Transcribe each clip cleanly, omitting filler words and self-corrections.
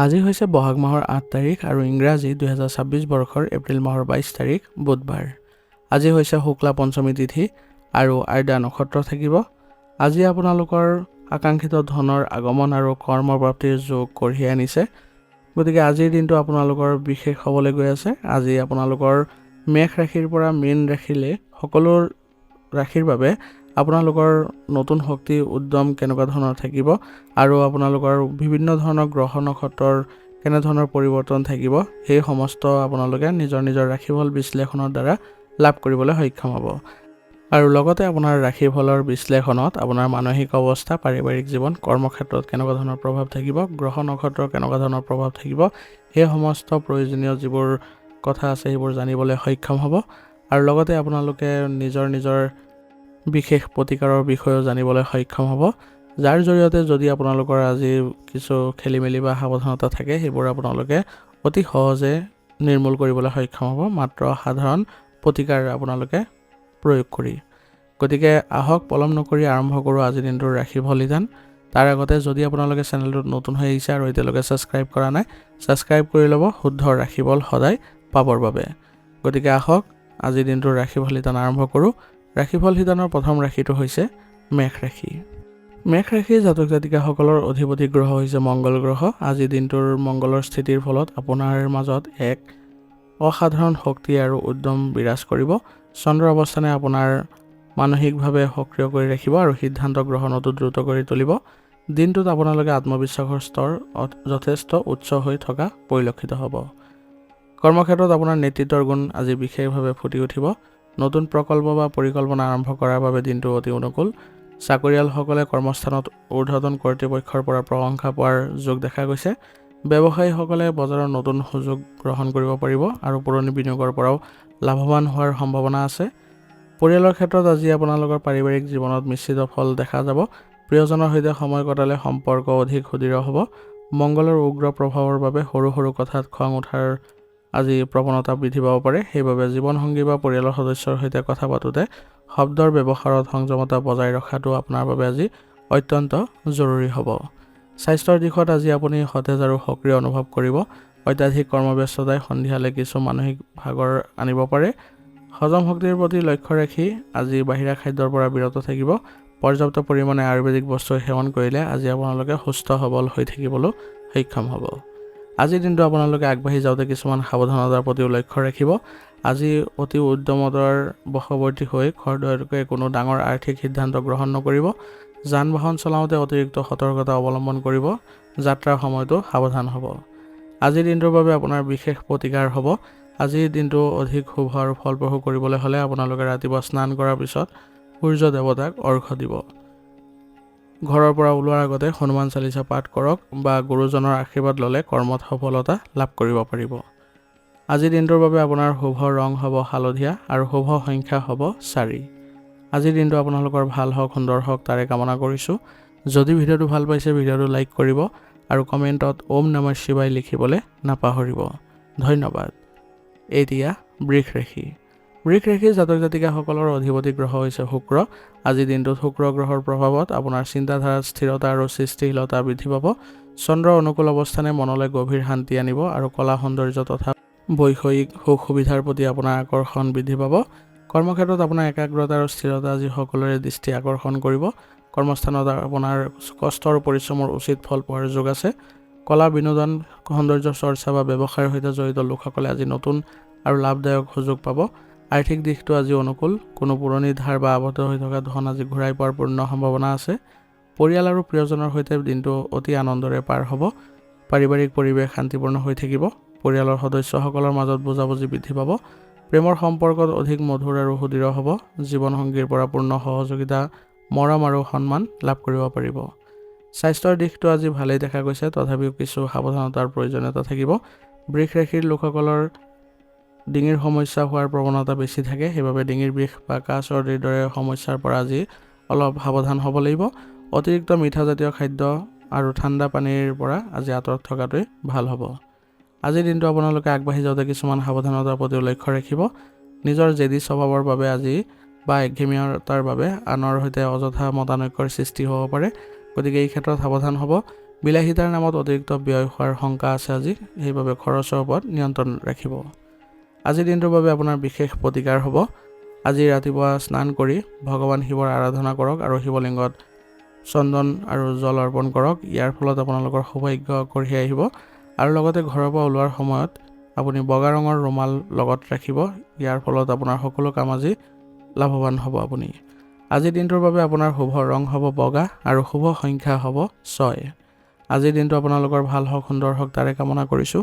আজি হৈছে বহাগ মাহৰ ৮ তাৰিখ আৰু ইংৰাজী ২০২৬ বৰ্ষৰ এপ্ৰিল মাহৰ ২২ তাৰিখ বুধবাৰ। আজি হৈছে শুক্লা পঞ্চমী তিথি আৰু আইদা নক্ষত্ৰ থাকিব। আজি আপোনালোকৰ আকাংক্ষিত ধনৰ আগমন আৰু কৰ্মপ্ৰাপ্তিৰ যোগ কঢ়িয়াই আনিছে। গতিকে আজিৰ দিনটো আপোনালোকৰ বিশেষ হ'বলৈ গৈ আছে। আজি আপোনালোকৰ মেষ ৰাশিৰ পৰা মীন ৰাশিলৈ সকলো ৰাশিৰ বাবে আপোনালোকৰ নতুন শক্তি উদ্যম কেনেকুৱা ধৰণৰ থাকিব আৰু আপোনালোকৰ বিভিন্ন ধৰণৰ গ্ৰহ নক্ষত্ৰৰ কেনেধৰণৰ পৰিৱৰ্তন থাকিব, সেই সমস্ত আপোনালোকে নিজৰ নিজৰ ৰাশিফল বিশ্লেষণৰ দ্বাৰা লাভ কৰিবলৈ সক্ষম হ'ব। আৰু লগতে আপোনাৰ ৰাশিফলৰ বিশ্লেষণত আপোনাৰ মানসিক অৱস্থা, পাৰিবাৰিক জীৱন, কৰ্মক্ষেত্ৰত কেনেকুৱা ধৰণৰ প্ৰভাৱ থাকিব, গ্ৰহ নক্ষত্ৰৰ কেনেকুৱা ধৰণৰ প্ৰভাৱ থাকিব, সেই সমস্ত প্ৰয়োজনীয় যিবোৰ কথা আছে সেইবোৰ জানিবলৈ সক্ষম হ'ব। আৰু লগতে আপোনালোকে নিজৰ নিজৰ বিশেষ প্ৰতিকাৰৰ বিষয়েও জানিবলৈ সক্ষম হ'ব, যাৰ জৰিয়তে যদি আপোনালোকৰ আজি কিছু খেলিমেলি বা সাৱধানতা থাকে সেইবোৰ আপোনালোকে অতি সহজে নিৰ্মূল কৰিবলৈ সক্ষম হ'ব, মাত্ৰ সাধাৰণ প্ৰতিকাৰ আপোনালোকে প্ৰয়োগ কৰি। গতিকে আহক পলম নকৰি আৰম্ভ কৰোঁ আজিৰ দিনটোৰ ৰাশিফল নিদান। তাৰ আগতে যদি আপোনালোকে চেনেলটোত নতুন হৈ আহিছে আৰু এতিয়ালৈকে ছাবস্ক্ৰাইব কৰা নাই, ছাবস্ক্ৰাইব কৰি ল'ব শুদ্ধ ৰাশিফল সদায় পাবৰ বাবে। গতিকে আহক আজিৰ দিনটোৰ ৰাশিফল নিদান আৰম্ভ কৰোঁ। ৰাশিফল নিদানৰ প্ৰথম ৰাশিটো হৈছে মেষ ৰাশি। মেষ ৰাশিৰ জাতক জাতিকাসকলৰ অধিপতি গ্ৰহ হৈছে মংগল গ্ৰহ। আজিৰ দিনটোৰ মংগলৰ স্থিতিৰ ফলত আপোনাৰ মাজত এক অসাধাৰণ শক্তি আৰু উদ্যম বিৰাজ কৰিব। চন্দ্ৰ অৱস্থানে আপোনাৰ মানসিকভাৱে সক্ৰিয় কৰি ৰাখিব আৰু সিদ্ধান্ত গ্ৰহণতো দ্ৰুত কৰি তুলিব। দিনটোত আপোনালোকে আত্মবিশ্বাসৰ স্তৰ যথেষ্ট উচ্চ হৈ থকা পৰিলক্ষিত হ'ব। কৰ্মক্ষেত্ৰত আপোনাৰ নেতৃত্বৰ গুণ আজি বিশেষভাৱে ফুটি উঠিব। নতুন প্ৰকল্প বা পৰিকল্পনা আৰম্ভ কৰাৰ বাবে দিনটো অতি অনুকূল। চাকৰিয়ালসকলে কৰ্মস্থানত ঊৰ্ধ্বতন কৰ্তৃপক্ষৰ পৰা প্ৰশংসা পোৱাৰ যোগ দেখা গৈছে। ব্যৱসায়ীসকলে বজাৰৰ নতুন সুযোগ গ্ৰহণ কৰিব পাৰিব আৰু পুৰণি বিনিয়োগৰ পৰাও লাভৱান হোৱাৰ সম্ভাৱনা আছে। পৰিয়ালৰ ক্ষেত্ৰত আজি আপোনালোকৰ পাৰিবাৰিক জীৱনত মিশ্ৰিত ফল দেখা যাব। প্ৰিয়জনৰ সৈতে সময় কটালে সম্পৰ্ক অধিক সুদৃঢ় হ'ব। মংগলৰ উগ্ৰ প্ৰভাৱৰ বাবে সৰু সৰু কথাত খং উঠাৰ আজি প্ৰৱণতা বৃদ্ধি পাব পাৰে। সেইবাবে জীৱনসংগী বা পৰিয়ালৰ সদস্যৰ সৈতে কথা পাতোঁতে শব্দৰ ব্যৱহাৰত সংযমতা বজাই ৰখাটো আপোনাৰ বাবে আজি অত্যন্ত জৰুৰী হ'ব। স্বাস্থ্যৰ দিশত আজি আপুনি সতেজ আৰু সক্ৰিয় অনুভৱ কৰিব। অত্যাধিক কৰ্মব্যস্ততাই সন্ধিয়ালৈ কিছু মানসিক ভাগৰ আনিব পাৰে। হজম শক্তিৰ প্ৰতি লক্ষ্য ৰাখি আজি বাহিৰা খাদ্যৰ পৰা বিৰত থাকিব। পৰ্যাপ্ত পৰিমাণে আয়ুৰ্বেদিক বস্তু সেৱন কৰিলে আজি আপোনালোকে সুস্থ সবল হৈ থাকিবলৈ সক্ষম হ'ব। আজিৰ দিনটো আপোনালোকে আগবাঢ়ি যাওঁতে কিছুমান সাৱধানতাৰ প্ৰতিও লক্ষ্য ৰাখিব। আজি অতি উদ্যমতাৰ বশৱৰ্তী হৈ খৰদৰকৈ কোনো ডাঙৰ আৰ্থিক সিদ্ধান্ত গ্ৰহণ নকৰিব। যান বাহন চলাওঁতে অতিৰিক্ত সতৰ্কতা অৱলম্বন কৰিব। যাত্ৰাৰ সময়তো সাৱধান হ'ব। আজিৰ দিনটোৰ বাবে আপোনাৰ বিশেষ প্ৰতিকাৰ হ'ব। আজিৰ দিনটো অধিক শুভ আৰু ফলপ্ৰসূ কৰিবলৈ হ'লে আপোনালোকে ৰাতিপুৱা স্নান কৰাৰ পিছত সূৰ্য দেৱতাক অৰ্ঘ্য দিব। ঘৰৰ পৰা ওলোৱাৰ আগতে হনুমান চালিচা পাঠ কৰক বা গুৰুজনৰ আশীৰ্বাদ ল'লে কৰ্মত সফলতা লাভ কৰিব পাৰিব। আজিৰ দিনটোৰ বাবে আপোনাৰ শুভ ৰং হ'ব হালধীয়া আৰু শুভ সংখ্যা হ'ব 4। আজিৰ দিনটো আপোনালোকৰ ভাল হওক, সুন্দৰ হওক তাৰে কামনা কৰিছোঁ। যদি ভিডিঅ'টো ভাল পাইছে ভিডিঅ'টো লাইক কৰিব আৰু কমেণ্টত ওম নমঃ শিৱায় লিখিবলৈ নাপাহৰিব। ধন্যবাদ। এতিয়া বৃষ ৰাশি। বৃষ ৰাশিৰ জাতক জাতিকাসকলৰ অধিপতি গ্ৰহ হৈছে শুক্ৰ। আজিৰ দিনটোত শুক্ৰ গ্ৰহৰ প্ৰভাৱত আপোনাৰ চিন্তাধাৰাত স্থিৰতা আৰু সৃষ্টিশীলতা বৃদ্ধি পাব। চন্দ্ৰ অনুকূল অৱস্থানে মনলৈ গভীৰ শান্তি আনিব আৰু কলা সৌন্দৰ্য তথা বৈষয়িক সুখ সুবিধাৰ প্ৰতি আপোনাৰ আকৰ্ষণ বৃদ্ধি পাব। কৰ্মক্ষেত্ৰত আপোনাৰ একাগ্ৰতা আৰু স্থিৰতা আজি সকলোৰে দৃষ্টি আকৰ্ষণ কৰিব। কৰ্মস্থানত আপোনাৰ কষ্ট আৰু পৰিশ্ৰমৰ উচিত ফল পোৱাৰ যোগ আছে। কলা বিনোদন, সৌন্দৰ্য চৰ্চা বা ব্যৱসায়ৰ সৈতে জড়িত লোকসকলে আজি নতুন আৰু লাভদায়ক সুযোগ পাব। আৰ্থিক দিশটো আজি অনুকূল। কোনো পুৰণি ধাৰ বা আবদ্ধ হৈ থকা ধন আজি ঘূৰাই পোৱাৰ পূৰ্ণ সম্ভাৱনা আছে। পৰিয়াল আৰু প্ৰিয়জনৰ সৈতে দিনটো অতি আনন্দৰে পাৰ হ'ব। পাৰিবাৰিক পৰিৱেশ শান্তিপূৰ্ণ হৈ থাকিব। পৰিয়ালৰ সদস্যসকলৰ মাজত বুজাবুজি বৃদ্ধি পাব। প্ৰেমৰ সম্পৰ্কত অধিক মধুৰ আৰু সুদৃঢ় হ'ব। জীৱনসংগীৰ পৰা পূৰ্ণ সহযোগিতা, মৰম আৰু সন্মান লাভ কৰিব পাৰিব। স্বাস্থ্যৰ দিশটো আজি ভালেই দেখা গৈছে, তথাপিও কিছু সাৱধানতাৰ প্ৰয়োজনীয়তা থাকিব। বৃষ ৰাশিৰ লোকসকলৰ ডিঙিৰ সমস্যা হোৱাৰ প্ৰৱণতা বেছি থাকে। সেইবাবে ডিঙিৰ বিষ বা কাহ চৰ্দিৰ দৰে সমস্যাৰ পৰা আজি অলপ সাৱধান হ'ব লাগিব। অতিৰিক্ত মিঠাজাতীয় খাদ্য আৰু ঠাণ্ডা পানীৰ পৰা আজি আঁতৰত থকাটোৱেই ভাল হ'ব। আজিৰ দিনটো আপোনালোকে আগবাঢ়ি যাওঁতে কিছুমান সাৱধানতাৰ প্ৰতিও লক্ষ্য ৰাখিব। নিজৰ জেদী স্বভাৱৰ বাবে আজি বা একঘেমীয়তাৰ বাবে আনৰ সৈতে অযথা মতানৈক্যৰ সৃষ্টি হ'ব পাৰে। গতিকে এই ক্ষেত্ৰত সাৱধান হ'ব। বিলাসিতাৰ নামত অতিৰিক্ত ব্যয় হোৱাৰ শংকা আছে আজি, সেইবাবে খৰচৰ ওপৰত নিয়ন্ত্ৰণ ৰাখিব। আজিৰ দিনটোৰ বাবে আপোনাৰ বিশেষ প্ৰতিকাৰ হ'ব। আজি ৰাতিপুৱা স্নান কৰি ভগৱান শিৱৰ আৰাধনা কৰক আৰু শিৱলিংগত চন্দন আৰু জল অৰ্পণ কৰক। ইয়াৰ ফলত আপোনালোকৰ সৌভাগ্য কঢ়িয়াই আহিব। আৰু লগতে ঘৰৰ পৰা ওলোৱাৰ সময়ত আপুনি বগা ৰঙৰ ৰুমাল লগত ৰাখিব। ইয়াৰ ফলত আপোনাৰ সকলো কাম আজি লাভৱান হ'ব আপুনি। আজিৰ দিনটোৰ বাবে আপোনাৰ শুভ ৰং হ'ব বগা আৰু শুভ সংখ্যা হ'ব 6। আজিৰ দিনটো আপোনালোকৰ ভাল হওক, সুন্দৰ হওক তাৰে কামনা কৰিছোঁ।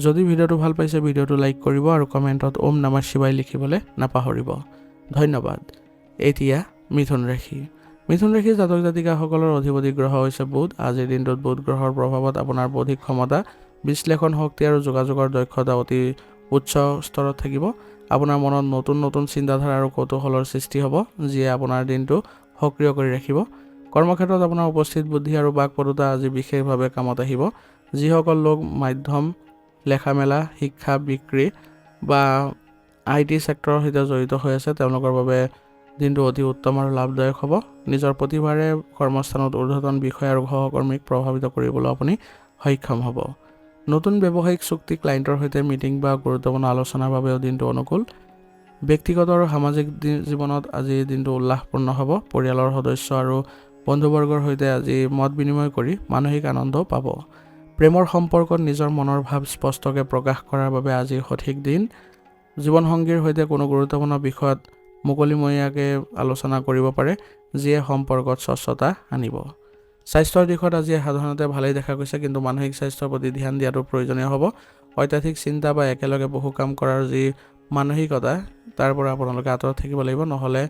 যদি ভিডিঅ'টো ভাল পাইছে ভিডিঅ'টো লাইক কৰিব আৰু কমেণ্টত ওম নমঃ শিৱায় লিখিবলৈ নাপাহৰিব। ধন্যবাদ। এতিয়া মিথুন ৰাশি। মিথুন ৰাশিৰ জাতক জাতিকাসকলৰ অধিপতি গ্ৰহ হৈছে বুধ। আজিৰ দিনটোত বুধ গ্ৰহৰ প্ৰভাৱত আপোনাৰ বৌদ্ধিক ক্ষমতা, বিশ্লেষণ শক্তি আৰু যোগাযোগৰ দক্ষতা অতি উচ্চ স্তৰত থাকিব। আপোনাৰ মনত নতুন নতুন চিন্তাধাৰা আৰু কৌতূহলৰ সৃষ্টি হ'ব, যিয়ে আপোনাৰ দিনটো সক্ৰিয় কৰি ৰাখিব। কৰ্মক্ষেত্ৰত আপোনাৰ উপস্থিত বুদ্ধি আৰু বাকপটুতা আজি বিশেষভাৱে কামত আহিব। যিসকল লোক মাধ্যম, লেখা মেলা, শিক্ষা, বিক্ৰী বা IT ছেক্টৰৰ সৈতে জড়িত হৈ আছে তেওঁলোকৰ বাবে দিনটো অতি উত্তম আৰু লাভদায়ক হ'ব। নিজৰ প্ৰতিভাৰে কৰ্মস্থানত ঊৰ্ধ্বতন বিষয়া আৰু সহকৰ্মীক প্ৰভাৱিত কৰিবলৈ আপুনি সক্ষম হ'ব। নতুন ব্যৱসায়িক চুক্তি, ক্লায়েণ্টৰ সৈতে মিটিং বা গুৰুত্বপূৰ্ণ আলোচনাৰ বাবেও দিনটো অনুকূল। ব্যক্তিগত আৰু সামাজিক জীৱনত আজি দিনটো উল্লাসপূৰ্ণ হ'ব। পৰিয়ালৰ সদস্য আৰু বন্ধুবৰ্গৰ সৈতে আজি মত বিনিময় কৰি মানসিক আনন্দ পাব। প্ৰেমৰ সম্পৰ্কত নিজৰ মনৰ ভাৱ স্পষ্টকৈ প্ৰকাশ কৰাৰ বাবে আজি সঠিক দিন। জীৱনসংগীৰ সৈতে কোনো গুৰুত্বপূৰ্ণ বিষয়ত মুকলিমূৰীয়াকৈ আলোচনা কৰিব পাৰে, যিয়ে সম্পৰ্কত স্বচ্ছতা আনিব। স্বাস্থ্যৰ দিশত আজি সাধাৰণতে ভালেই দেখা গৈছে, কিন্তু মানসিক স্বাস্থ্যৰ প্ৰতি ধ্যান দিয়াটো প্ৰয়োজনীয় হ'ব। অত্যাধিক চিন্তা বা একেলগে বহু কাম কৰাৰ যি মানসিকতা তাৰ পৰা আপোনালোকে আঁতৰত থাকিব লাগিব, নহ'লে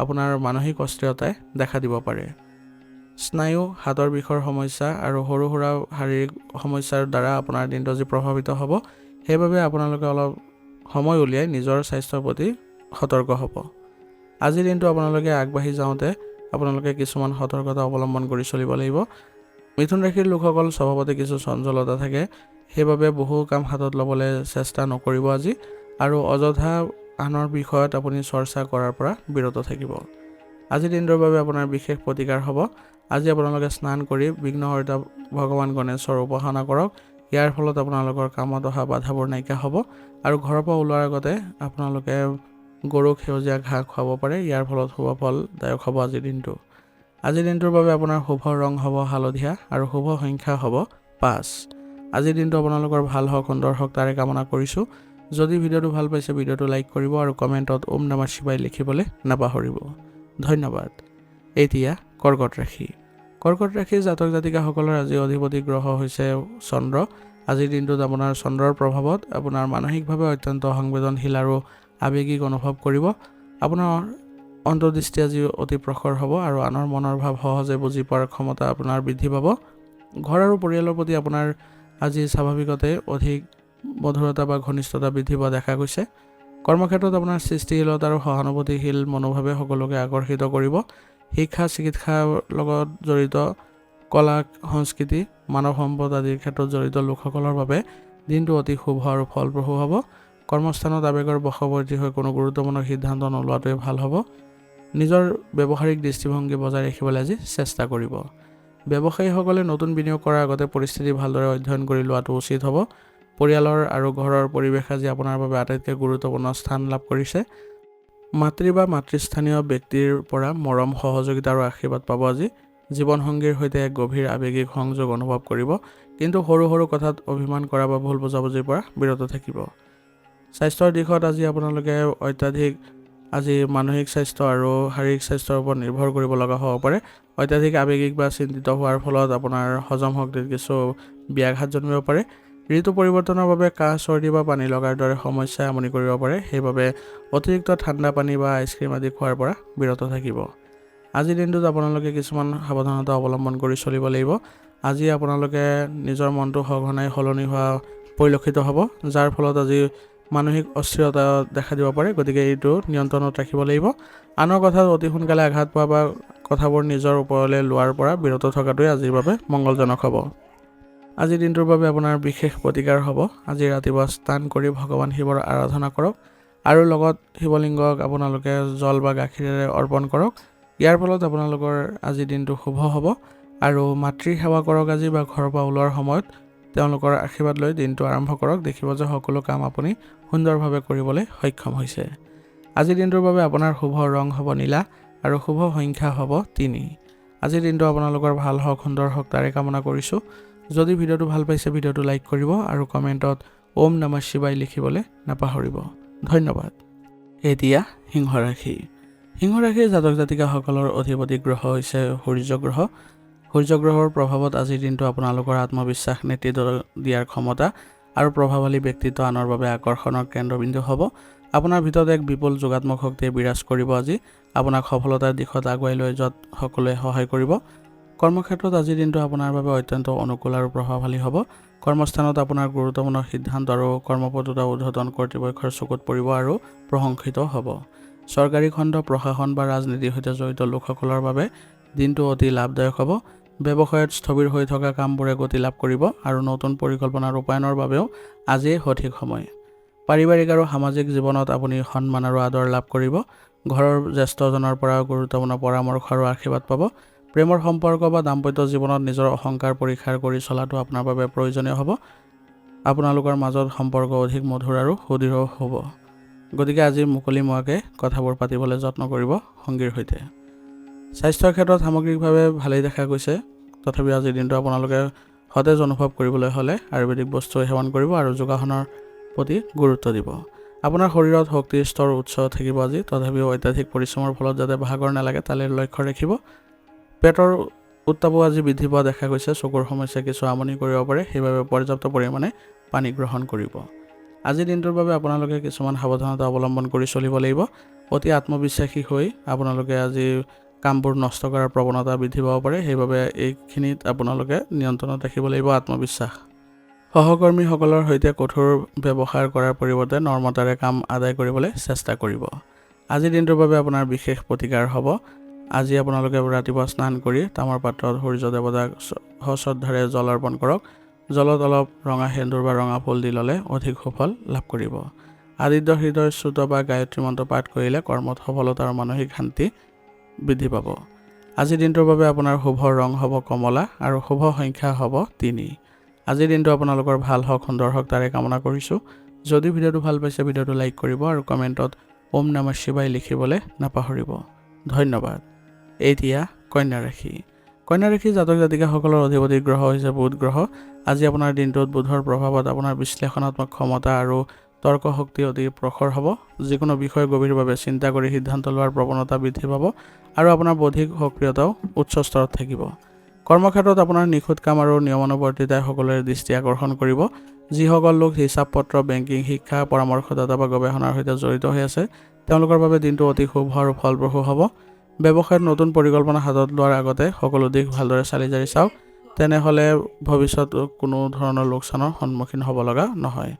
আপোনাৰ মানসিক অস্থিৰতাই দেখা দিব পাৰে। স্নায়ু, হাতৰ বিষৰ সমস্যা আৰু সৰু সুৰা শাৰীৰিক সমস্যাৰ দ্বাৰা আপোনাৰ দিনটো আজি প্ৰভাৱিত হ'ব। সেইবাবে আপোনালোকে অলপ সময় উলিয়াই নিজৰ স্বাস্থ্যৰ প্ৰতি সতৰ্ক হ'ব। আজিৰ দিনটো আপোনালোকে আগবাঢ়ি যাওঁতে আপোনালোকে কিছুমান সতৰ্কতা অৱলম্বন কৰি চলিব লাগিব। মিথুন ৰাশিৰ লোকসকল স্বভাৱতে কিছু চঞ্চলতা থাকে, সেইবাবে বহু কাম হাতত ল'বলৈ চেষ্টা নকৰিব আজি। আৰু অযথা আনৰ বিষয়ত আপুনি চৰ্চা কৰাৰ পৰা বিৰত থাকিব। আজিৰ দিনটোৰ বাবে আপোনাৰ বিশেষ প্ৰতিকাৰ হ'ব। আজি আপোনালোকে স্নান কৰি বিঘ্নহৰ্তা ভগৱান গণেশৰ উপাসনা কৰক। ইয়াৰ ফলত আপোনালোকৰ কামত অহা বাধাবোৰ নাইকিয়া হ'ব। আৰু ঘৰৰ পৰা ওলোৱাৰ আগতে আপোনালোকে গৰুক সেউজীয়া ঘাঁহ খুৱাব পাৰে। ইয়াৰ ফলত শুভ ফলদায়ক হ'ব আজিৰ দিনটো। আজিৰ দিনটোৰ বাবে আপোনাৰ শুভ ৰং হ'ব হালধীয়া আৰু শুভ সংখ্যা হ'ব 5। আজিৰ দিনটো আপোনালোকৰ ভাল হওক, সুন্দৰ হওক তাৰে কামনা কৰিছোঁ। যদি ভিডিঅ'টো ভাল পাইছে ভিডিঅ'টো লাইক কৰিব আৰু কমেণ্টত ওম নমঃ শিৱায় লিখিবলৈ নাপাহৰিব। ধন্যবাদ। এতিয়া কৰ্কট ৰাশি। কৰ্কট ৰাশিৰ জাতক জাতিকাসকলৰ আজি অধিপতি গ্ৰহ হৈছে চন্দ্ৰ। আজিৰ দিনটোত আপোনাৰ চন্দ্ৰৰ প্ৰভাৱত আপোনাৰ মানসিকভাৱে অত্যন্ত সংবেদনশীল আৰু আৱেগিক অনুভৱ কৰিব। আপোনাৰ অন্তৰ্দৃষ্টি আজি অতি প্ৰখৰ হ'ব আৰু আনৰ মনৰ ভাৱ সহজে বুজি পোৱাৰ ক্ষমতা আপোনাৰ বৃদ্ধি পাব। ঘৰ আৰু পৰিয়ালৰ প্ৰতি আপোনাৰ আজি স্বাভাৱিকতে অধিক মধুৰতা বা ঘনিষ্ঠতা বৃদ্ধি পোৱা দেখা গৈছে। কৰ্মক্ষেত্ৰত আপোনাৰ সৃষ্টিশীলতা আৰু সহানুভূতিশীল মনোভাৱে সকলোকে আকৰ্ষিত কৰিব। শিক্ষা, চিকিৎসাৰ লগত জড়িত কলা, সংস্কৃতি, মানৱ সম্পদ আদিৰ ক্ষেত্ৰত জড়িত লোকসকলৰ বাবে দিনটো অতি শুভ আৰু ফলপ্ৰসূ হ'ব। কৰ্মস্থানত আৱেগৰ বশৱৰ্তী হৈ কোনো গুৰুত্বপূৰ্ণ সিদ্ধান্ত নোলোৱাটোৱে ভাল হ'ব। নিজৰ ব্যৱহাৰিক দৃষ্টিভংগী বজাই ৰাখিবলৈ আজি চেষ্টা কৰিব। ব্যৱসায়ীসকলে নতুন বিনিয়োগ কৰাৰ আগতে পৰিস্থিতি ভালদৰে অধ্যয়ন কৰি লোৱাটো উচিত হ'ব। পৰিয়ালৰ আৰু ঘৰৰ পৰিৱেশ আজি আপোনাৰ বাবে আটাইতকৈ গুৰুত্বপূৰ্ণ স্থান লাভ কৰিছে। মাতৃ বা মাতৃস্থানীয় ব্যক্তিৰ পৰা মৰম, সহযোগিতা আৰু আশীৰ্বাদ পাব আজি। জীৱনসংগীৰ সৈতে এক গভীৰ আৱেগিক সংযোগ অনুভৱ কৰিব, কিন্তু সৰু সৰু কথাত অভিমান কৰা বা ভুল বুজাবুজিৰ পৰা বিৰত থাকিব। স্বাস্থ্যৰ দিশত আজি আপোনালোকে অত্যাধিক আজি মানসিক স্বাস্থ্য আৰু শাৰীৰিক স্বাস্থ্যৰ ওপৰত নিৰ্ভৰ কৰিব লগা হ'ব পাৰে। অত্যাধিক আৱেগিক বা চিন্তিত হোৱাৰ ফলত আপোনাৰ হজম শক্তিত কিছু ব্যাঘাত জন্মিব পাৰে। ঋতু পৰিৱৰ্তনৰ বাবে কাহ, চৰ্দি বা পানী লগাৰ দৰে সমস্যাই আমনি কৰিব পাৰে। সেইবাবে অতিৰিক্ত ঠাণ্ডা পানী বা আইচক্ৰীম আদি খোৱাৰ পৰা বিৰত থাকিব। আজিৰ দিনটোত আপোনালোকে কিছুমান সাৱধানতা অৱলম্বন কৰি চলিব লাগিব। আজি আপোনালোকে নিজৰ মনটো সঘনাই সলনি হোৱা পৰিলক্ষিত হ'ব, যাৰ ফলত আজি মানসিক অস্থিৰতা দেখা দিব পাৰে। গতিকে এইটো নিয়ন্ত্ৰণত ৰাখিব লাগিব। আনৰ কথাত অতি সোনকালে আঘাত পোৱা বা কথাবোৰ নিজৰ ওপৰলৈ লোৱাৰ পৰা বিৰত থকাটোৱে আজিৰ বাবে মংগলজনক হ'ব। আজিৰ দিনটোৰ বাবে আপোনাৰ বিশেষ প্ৰতিকাৰ হ'ব। আজি ৰাতিপুৱা স্নান কৰি ভগৱান শিৱৰ আৰাধনা কৰক আৰু লগত শিৱলিংগক আপোনালোকে জল বা গাখীৰেৰে অৰ্পণ কৰক। ইয়াৰ ফলত আপোনালোকৰ আজিৰ দিনটো শুভ হ'ব। আৰু মাতৃ সেৱা কৰক আজি বা ঘৰৰ পৰা ওলোৱাৰ সময়ত তেওঁলোকৰ আশীৰ্বাদ লৈ দিনটো আৰম্ভ কৰক। দেখিব যে সকলো কাম আপুনি সুন্দৰভাৱে কৰিবলৈ সক্ষম হৈছে। আজিৰ দিনটোৰ বাবে আপোনাৰ শুভ ৰং হ'ব নীলা আৰু শুভ সংখ্যা হ'ব 3। আজিৰ দিনটো আপোনালোকৰ ভাল হওক, সুন্দৰ হওক তাৰে কামনা কৰিছোঁ। যদি ভিডিঅ'টো ভাল পাইছে ভিডিঅ'টো লাইক কৰিব আৰু কমেণ্টত ওম নমঃ শিৱায় লিখিবলৈ নাপাহৰিব। ধন্যবাদ। এতিয়া সিংহ ৰাশি। সিংহ ৰাশিৰ জাতক জাতিকাসকলৰ অধিপতি গ্ৰহ হৈছে সূৰ্য গ্ৰহ। সূৰ্য গ্ৰহৰ প্ৰভাৱত আজিৰ দিনটো আপোনালোকৰ আত্মবিশ্বাস, নেতৃত্ব দিয়াৰ ক্ষমতা আৰু প্ৰভাৱশালী ব্যক্তিত্ব আনৰ বাবে আকৰ্ষণৰ কেন্দ্ৰবিন্দু হ'ব। আপোনাৰ ভিতৰত এক বিপুল যোগাত্মক শক্তিয়ে বিৰাজ কৰিব। আজি আপোনাক সফলতাৰ দিশত আগুৱাই লৈ যোৱাত সকলোৱে সহায় কৰিব। কৰ্মক্ষেত্ৰত আজিৰ দিনটো আপোনাৰ বাবে অত্যন্ত অনুকূল আৰু প্ৰভাৱশালী হ'ব। কৰ্মস্থানত আপোনাৰ গুৰুত্বপূৰ্ণ সিদ্ধান্ত আৰু কৰ্মপদ্ধতি উদ্বোধন কৰ্তৃপক্ষৰ চকুত পৰিব আৰু প্ৰশংসিত হ'ব। চৰকাৰী খণ্ড, প্ৰশাসন বা ৰাজনীতিৰ সৈতে জড়িত লোকসকলৰ বাবে দিনটো অতি লাভদায়ক হ'ব। ব্যৱসায়ত স্থবিৰ হৈ থকা কামবোৰে গতি লাভ কৰিব আৰু নতুন পৰিকল্পনা ৰূপায়ণৰ বাবেও আজিয়েই সঠিক সময়। পাৰিবাৰিক আৰু সামাজিক জীৱনত আপুনি সন্মান আৰু আদৰ লাভ কৰিব। ঘৰৰ জ্যেষ্ঠজনৰ পৰা গুৰুত্বপূৰ্ণ পৰামৰ্শ আৰু আশীৰ্বাদ পাব। প্ৰেমৰ সম্পৰ্ক বা দাম্পত্য জীৱনত নিজৰ অহংকাৰ পৰীক্ষা কৰি চলাটো আপোনাৰ বাবে প্ৰয়োজনীয় হ'ব। আপোনালোকৰ মাজত সম্পৰ্ক অধিক মধুৰ আৰু সুদৃঢ় হ'ব। গতিকে আজি মুকলিমুৱাকৈ কথাবোৰ পাতিবলৈ যত্ন কৰিব সংগীৰ সৈতে। স্বাস্থ্যৰ ক্ষেত্ৰত সামগ্ৰিকভাৱে ভালেই দেখা গৈছে। তথাপিও আজিৰ দিনটো আপোনালোকে সতেজ অনুভৱ কৰিবলৈ হ'লে আয়ুৰ্বেদিক বস্তু সেৱন কৰিব আৰু যোগাসনৰ প্ৰতি গুৰুত্ব দিব। আপোনাৰ শৰীৰত শক্তিৰ স্তৰ উচ্চ থাকিব আজি। তথাপিও অত্যাধিক পৰিশ্ৰমৰ ফলত যাতে ভাগৰ নালাগে তালৈ লক্ষ্য ৰাখিব। পেটৰ উত্তাপো আজি বৃদ্ধি পোৱা দেখা গৈছে। চকুৰ সমস্যাই কিছু আমনি কৰিব পাৰে, সেইবাবে পৰ্যাপ্ত পৰিমাণে পানী গ্ৰহণ কৰিব। আজিৰ দিনটোৰ বাবে আপোনালোকে কিছুমান সাৱধানতা অৱলম্বন কৰি চলিব লাগিব। অতি আত্মবিশ্বাসী হৈ আপোনালোকে আজি কামবোৰ নষ্ট কৰাৰ প্ৰৱণতা বৃদ্ধি পাব পাৰে, সেইবাবে এইখিনিত আপোনালোকে নিয়ন্ত্ৰণত ৰাখিব লাগিব আত্মবিশ্বাস। সহকৰ্মীসকলৰ সৈতে কঠোৰ ব্যৱহাৰ কৰাৰ পৰিৱৰ্তে নৰ্মতাৰে কাম আদায় কৰিবলৈ চেষ্টা কৰিব। আজিৰ দিনটোৰ বাবে আপোনাৰ বিশেষ প্ৰতিকাৰ হ'ব। আজি আপোনালোকে ৰাতিপুৱা স্নান কৰি তামৰ পাত্ৰত সূৰ্য দেৱতাক সশ্ৰদ্ধাৰে জল অৰ্পণ কৰক। জলত অলপ ৰঙা সেন্দুৰ বা ৰঙা ফুল দি ল'লে অধিক সুফল লাভ কৰিব। আদিত্য হৃদয় স্তোত্ৰ বা গায়ত্ৰী মন্ত্ৰ পাঠ কৰিলে কৰ্মত সফলতা আৰু মানসিক শান্তি বৃদ্ধি পাব। আজিৰ দিনটোৰ বাবে আপোনাৰ শুভ ৰং হ'ব কমলা আৰু শুভ সংখ্যা হ'ব 3। আজিৰ দিনটো আপোনালোকৰ ভাল হওক, সুন্দৰ হওক তাৰে কামনা কৰিছোঁ। যদি ভিডিঅ'টো ভাল পাইছে ভিডিঅ'টো লাইক কৰিব আৰু কমেণ্টত ওম নমঃ শিৱায় লিখিবলৈ নাপাহৰিব। ধন্যবাদ। এতিয়া কন্যা ৰাশি। কন্যা ৰাশিৰ জাতক জাতিকাসকলৰ অধিপতি গ্ৰহ হৈছে বুধ গ্ৰহ। আজি আপোনাৰ দিনটোত বুধৰ প্ৰভাৱত আপোনাৰ বিশ্লেষণাত্মক ক্ষমতা আৰু তৰ্ক শক্তি অতি প্ৰখৰ হ'ব। যিকোনো বিষয় গভীৰভাৱে চিন্তা কৰি সিদ্ধান্ত লোৱাৰ প্ৰৱণতা বৃদ্ধি পাব আৰু আপোনাৰ বৌদ্ধিক সক্ৰিয়তাও উচ্চ স্তৰত থাকিব। কৰ্মক্ষেত্ৰত আপোনাৰ নিখুঁত কাম আৰু নিয়মানুৱৰ্তিতাই সকলোৰে দৃষ্টি আকৰ্ষণ কৰিব। যিসকল লোক হিচাপ পত্ৰ, বেংকিং, শিক্ষা, পৰামৰ্শদাতা বা গৱেষণাৰ সৈতে জড়িত হৈ আছে তেওঁলোকৰ বাবে দিনটো অতি শুভ আৰু ফলপ্ৰসূ হ'ব। ব্যৱসায়ত নতুন পৰিকল্পনা হাতত লোৱাৰ আগতে সকলো দিশ ভালদৰে চালি জাৰি চাওক, তেনেহ'লে ভৱিষ্যত কোনো ধৰণৰ লোকচানৰ সন্মুখীন হ'ব লগা নহয়।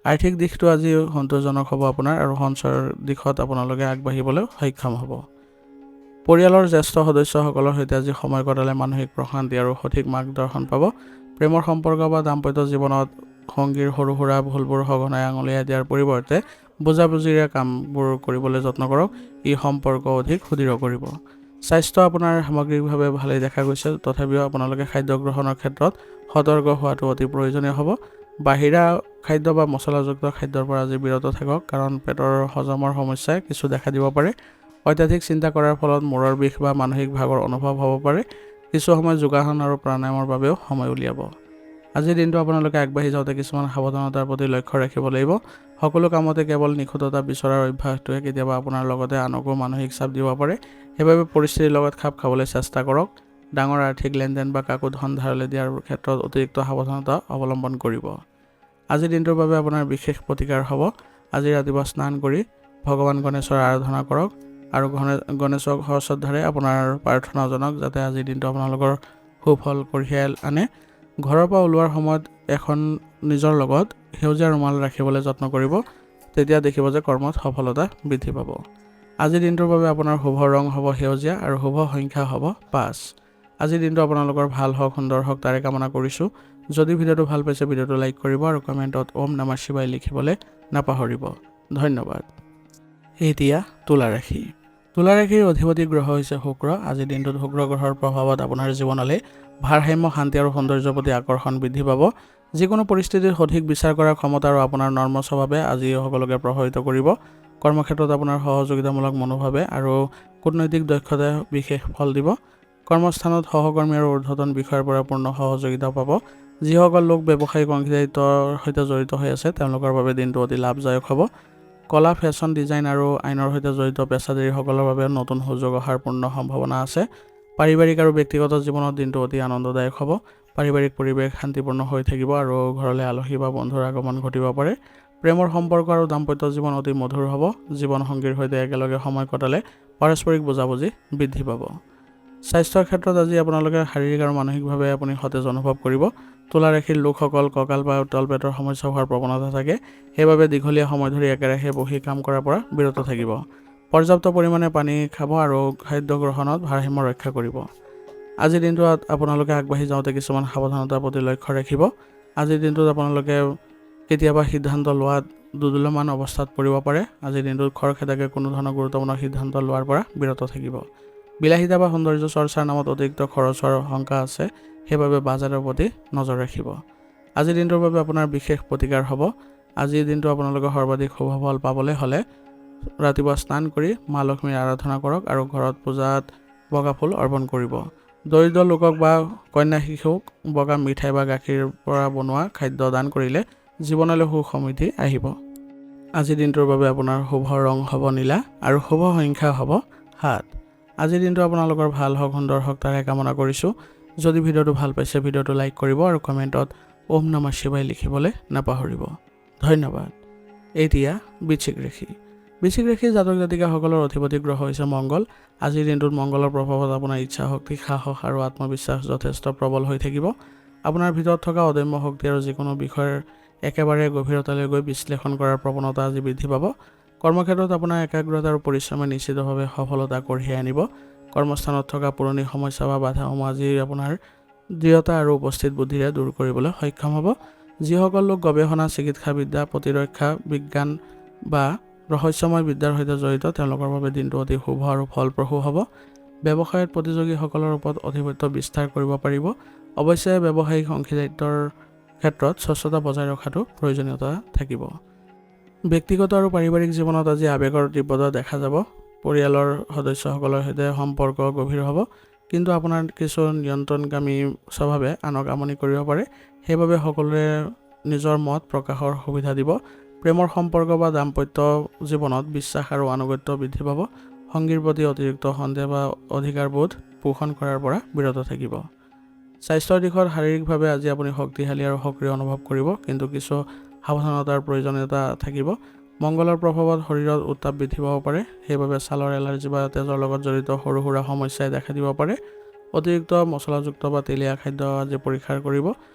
আৰ্থিক দিশটো আজি সন্তোষজনক হ'ব আপোনাৰ আৰু সঞ্চয়ৰ দিশত আপোনালোকে আগবাঢ়িবলৈ সক্ষম হ'ব। পৰিয়ালৰ জ্যেষ্ঠ সদস্যসকলৰ সৈতে আজি সময় কটালে মানসিক প্ৰশান্তি আৰু সঠিক মাৰ্গদৰ্শন পাব। প্ৰেমৰ সম্পৰ্ক বা দাম্পত্য জীৱনত সংগীৰ সৰু সুৰা ভুলবোৰ সঘনাই আঙুলিয়াই দিয়াৰ পৰিৱৰ্তে বুজাবুজিৰে কামবোৰ কৰিবলৈ যত্ন কৰক। ই সম্পৰ্ক অধিক সুদৃঢ় কৰিব। স্বাস্থ্য আপোনাৰ সামগ্ৰিকভাৱে ভালেই দেখা গৈছে। তথাপিও আপোনালোকে খাদ্য গ্ৰহণৰ ক্ষেত্ৰত সতৰ্ক হোৱাটো অতি প্ৰয়োজনীয় হ'ব। বাহিৰা খাদ্য বা মছলাযুক্ত খাদ্যৰ পৰা আজি বিৰত থাকক, কাৰণ পেটৰ হজমৰ সমস্যাই কিছু দেখা দিব পাৰে। অত্যাধিক চিন্তা কৰাৰ ফলত মূৰৰ বিষ বা মানসিক ভাগৰ অনুভৱ হ'ব পাৰে। কিছু সময় যোগাসন আৰু প্ৰাণায়ামৰ বাবেও সময় উলিয়াব। আজিৰ দিনটো আপোনালোকে আগবাঢ়ি যাওঁতে কিছুমান সাৱধানতাৰ প্ৰতি লক্ষ্য ৰাখিব লাগিব। সকলো কামতে কেৱল নিখুঁততা বিচৰাৰ অভ্যাসটোৱে কেতিয়াবা আপোনাৰ লগতে আনকো মানসিক চাপ দিব পাৰে। সেইবাবে পৰিস্থিতিৰ লগত খাপ খাবলৈ চেষ্টা কৰক। ডাঙৰ আৰ্থিক লেনদেন বা কাকো ধন ধাৰলৈ দিয়াৰ ক্ষেত্ৰত অতিৰিক্ত সাৱধানতা অৱলম্বন কৰিব। আজিৰ দিনটোৰ বাবে আপোনাৰ বিশেষ প্ৰতিকাৰ হ'ব। আজি ৰাতিপুৱা স্নান কৰি ভগৱান গণেশৰ আৰাধনা কৰক আৰু গণেশক সশ্ৰদ্ধাৰে আপোনাৰ প্ৰাৰ্থনা জনাওক যাতে আজিৰ দিনটো আপোনালোকৰ সুফল কঢ়িয়াই আনে। ঘৰৰ পৰা ওলোৱাৰ সময়ত এখন নিজৰ লগত সেউজীয়া ৰুমাল ৰাখিবলৈ যত্ন কৰিব। তেতিয়া দেখিব যে কৰ্মত সফলতা বৃদ্ধি পাব। আজিৰ দিনটোৰ বাবে আপোনাৰ শুভ ৰং হ'ব সেউজীয়া আৰু শুভ সংখ্যা হ'ব 5। আজিৰ দিনটো আপোনালোকৰ ভাল হওক, সুন্দৰ হওক তাৰে কামনা কৰিছোঁ। যদি ভিডিঅ'টো ভাল পাইছে ভিডিঅ'টো লাইক কৰিব আৰু কমেণ্টত ওম নমঃ শিৱায় লিখিবলৈ নাপাহৰিব। ধন্যবাদ। এতিয়া তুলা ৰাশি। তুলা ৰাশিৰ অধিপতি গ্ৰহ হৈছে শুক্ৰ। আজিৰ দিনটোত শুক্ৰ গ্ৰহৰ প্ৰভাৱত আপোনাৰ জীৱনলৈ ভাৰসাম্য, শান্তি আৰু সৌন্দৰ্যৰ প্ৰতি আকৰ্ষণ বৃদ্ধি পাব। যিকোনো পৰিস্থিতিত সঠিক বিচাৰ কৰাৰ ক্ষমতা আৰু আপোনাৰ নৰ্ম স্বভাৱে আজি সকলোকে প্ৰভাৱিত কৰিব। কৰ্মক্ষেত্ৰত আপোনাৰ সহযোগিতামূলক মনোভাৱে আৰু কূটনৈতিক দক্ষতাই বিশেষ ফল দিব। কৰ্মস্থানত সহকৰ্মী আৰু ঊৰ্ধ্বতন বিষয়াৰ পৰা পূৰ্ণ সহযোগিতা পাব। যিসকল লোক ব্যৱসায়িক অংশীদাৰিত্বৰ সৈতে জড়িত হৈ আছে তেওঁলোকৰ বাবে দিনটো অতি লাভদায়ক হ'ব। কলা, ফেশ্বন, ডিজাইন আৰু আইনৰ সৈতে জড়িত পেছাদাৰীসকলৰ বাবে নতুন সুযোগ অহাৰ পূৰ্ণ সম্ভাৱনা আছে। পাৰিবাৰিক আৰু ব্যক্তিগত জীৱনত দিনটো অতি আনন্দদায়ক হ'ব। পাৰিবাৰিক পৰিৱেশ শান্তিপূৰ্ণ হৈ থাকিব আৰু ঘৰলৈ আলহী বা বন্ধুৰ আগমন ঘটিব পাৰে। প্ৰেমৰ সম্পৰ্ক আৰু দাম্পত্য জীৱন অতি মধুৰ হ'ব। জীৱনসংগীৰ সৈতে একেলগে সময় কটালে পাৰস্পৰিক বুজাবুজি বৃদ্ধি পাব। স্বাস্থ্যৰ ক্ষেত্ৰত আজি আপোনালোকে শাৰীৰিক আৰু মানসিকভাৱে আপুনি সতেজ অনুভৱ কৰিব। তুলা ৰাশিৰ লোকসকল কঁকাল বা তলপেটৰ সমস্যা হোৱাৰ প্ৰৱণতা থাকে। সেইবাবে দীঘলীয়া সময় ধৰি একেৰাহে বহি কাম কৰাৰ পৰা বিৰত থাকিব। পৰ্যাপ্ত পৰিমাণে পানী খাব আৰু খাদ্য গ্ৰহণত ভাৰসাম্য ৰক্ষা কৰিব। আজিৰ দিনটোত আপোনালোকে আগবাঢ়ি যাওঁতে কিছুমান সাৱধানতাৰ প্ৰতি লক্ষ্য ৰাখিব। আজিৰ দিনটোত আপোনালোকে কেতিয়াবা সিদ্ধান্ত লোৱাত দুদুল্যমান অৱস্থাত পৰিব পাৰে। আজিৰ দিনটোত খৰখেদাকে কোনো ধৰণৰ গুৰুত্বপূৰ্ণ সিদ্ধান্ত লোৱাৰ পৰা বিৰত থাকিব। বিলাসিতা বা সৌন্দৰ্য চৰ্চাৰ নামত অতিৰিক্ত খৰচ হোৱাৰ শংকা আছে। সেইবাবে বাজেটৰ প্ৰতি নজৰ ৰাখিব। আজিৰ দিনটোৰ বাবে আপোনাৰ বিশেষ প্ৰতিকাৰ হ'ব। আজিৰ দিনটো আপোনালোকে সৰ্বাধিক শুভ ফল পাবলৈ হ'লে ৰাতিপুৱা স্নান কৰি মা লক্ষ্মীৰ আৰাধনা কৰক আৰু ঘৰত পূজাত বগা ফুল অৰ্পণ কৰিব। দৰিদ্ৰ লোকক বা কন্যা শিশুক বগা মিঠাই বা গাখীৰ পৰা বনোৱা খাদ্য দান কৰিলে জীৱনলৈ সুখ সমৃদ্ধি আহিব। আজিৰ দিনটোৰ বাবে আপোনাৰ শুভ ৰং হ'ব নীলা আৰু শুভ সংখ্যা হ'ব 7। আজিৰ দিনটো আপোনালোকৰ ভাল হওক, সুন্দৰ হওক তাৰে কামনা কৰিছোঁ। যদি ভিডিঅ'টো ভাল পাইছে ভিডিঅ'টো লাইক কৰিব আৰু কমেণ্টত ওম নমঃ শিৱায় লিখিবলৈ নাপাহৰিব। ধন্যবাদ। এতিয়া বৃশ্চিক ৰাশি। বৃশ্চিক ৰাশিৰ জাতক জাতিকাসকলৰ অধিপতি গ্ৰহ হৈছে মংগল। আজিৰ দিনটোত মংগলৰ প্ৰভাৱত আপোনাৰ ইচ্ছা শক্তি, সাহস আৰু আত্মবিশ্বাস যথেষ্ট প্ৰবল হৈ থাকিব। আপোনাৰ ভিতৰত থকা অদম্য শক্তি আৰু যিকোনো বিষয়ৰ একেবাৰে গভীৰতালৈ গৈ বিশ্লেষণ কৰাৰ প্ৰৱণতা আজি বৃদ্ধি পাব। কৰ্মক্ষেত্ৰত আপোনাৰ একাগ্ৰতা আৰু পৰিশ্ৰমে নিশ্চিতভাৱে সফলতা কঢ়িয়াই আনিব। কৰ্মস্থানত থকা পুৰণি সমস্যা বা বাধাসমূহ আজি আপোনাৰ দৃঢ়তা আৰু উপস্থিত বুদ্ধিৰে দূৰ কৰিবলৈ সক্ষম হ'ব। যিসকল লোক গৱেষণা, চিকিৎসাবিদ্যা, প্ৰতিৰক্ষা বিজ্ঞান বা ৰহস্যময় বিদ্যাৰ সৈতে জড়িত তেওঁলোকৰ বাবে দিনটো অতি শুভ আৰু ফলপ্ৰসূ হ'ব। ব্যৱসায়ত প্ৰতিযোগীসকলৰ ওপৰত আধিপত্য বিস্তাৰ কৰিব পাৰিব। অৱশ্যে ব্যৱসায়িক অংশীদাৰিত্বৰ ক্ষেত্ৰত স্বচ্ছতা বজাই ৰখাটো প্ৰয়োজনীয়তা থাকিব। ব্যক্তিগত আৰু পাৰিবাৰিক জীৱনত আজি আৱেগৰ তীব্ৰতা দেখা যাব। পৰিয়ালৰ সদস্যসকলৰ সৈতে সম্পৰ্ক গভীৰ হ'ব, কিন্তু আপোনাৰ কিছু নিয়ন্ত্ৰণকামী স্বভাৱে আনক আমনি কৰিব পাৰে। সেইবাবে সকলোৱে নিজৰ মত প্ৰকাশৰ সুবিধা দিব। প্ৰেমৰ সম্পৰ্ক বা দাম্পত্য জীৱনত বিশ্বাস আৰু আনুগত্য বৃদ্ধি পাব। সংগীৰ প্ৰতি অতিৰিক্ত সন্দেহ বা অধিকাৰবোধ পোষণ কৰাৰ পৰা বিৰত থাকিব। স্বাস্থ্যৰ দিশত শাৰীৰিকভাৱে আজি আপুনি শক্তিশালী আৰু সক্ৰিয় অনুভৱ কৰিব, কিন্তু কিছু সাৱধানতাৰ প্ৰয়োজনীয়তা থাকিব। মংগলৰ প্ৰভাৱত শৰীৰত উত্তাপ বৃদ্ধি পাব পাৰে। সেইবাবে ছালৰ এলাৰ্জি বা তেজৰ লগত জড়িত সৰু সুৰা সমস্যাই দেখা দিব পাৰে। অতিৰিক্ত মছলাযুক্ত বা তেলীয়া খাদ্য আজি পৰিহাৰ কৰিব